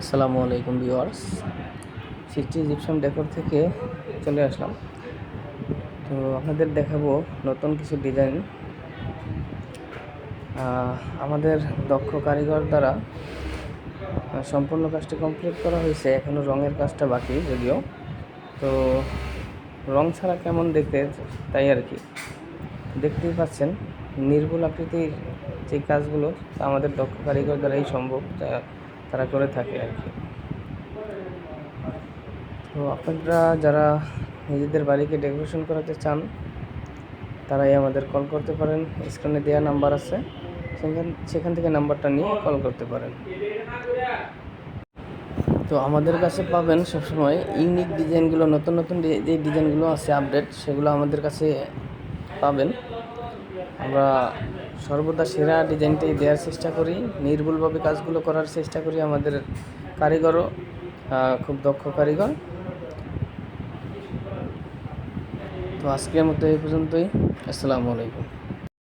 আসসালামু আলাইকুম viewers. City gypsum decor থেকে চলে আসলাম। তো আপনাদের দেখাবো নতুন কিছু ডিজাইন আমাদের দক্ষ কারিগর দ্বারা সম্পূর্ণ কাজটি কমপ্লিট করা হয়েছে। এখনও রঙের কাজটা বাকি যদিও। তো রং ছাড়া কেমন দেখতে তাই আর কি, দেখতেই পাচ্ছেন নির্ভুল আকৃতির যে কাজগুলো আমাদের দক্ষ কারিগর দ্বারাই সম্ভব, তারা করে থাকে আর কি। তো আপনারা যারা নিজেদের বাড়িকে ডেকোরেশন করাতে চান তারাই আমাদের কল করতে পারেন। স্ক্রিনে দেওয়া নাম্বার আছে, সেখান থেকে নাম্বারটা নিয়ে কল করতে পারেন। তো আমাদের কাছে পাবেন সবসময় ইউনিক ডিজাইনগুলো, নতুন নতুন যে ডিজাইনগুলো আছে আপডেট, সেগুলো আমাদের কাছে পাবেন। আমরা সর্বদা সেরা ডিজাইনটাই দেওয়ার চেষ্টা করি, নির্ভুলভাবে কাজগুলো করার চেষ্টা করি। আমাদের কারিগরও খুব দক্ষ কারিগর। তো আজকের মতো এই পর্যন্তই। আসসালামু আলাইকুম।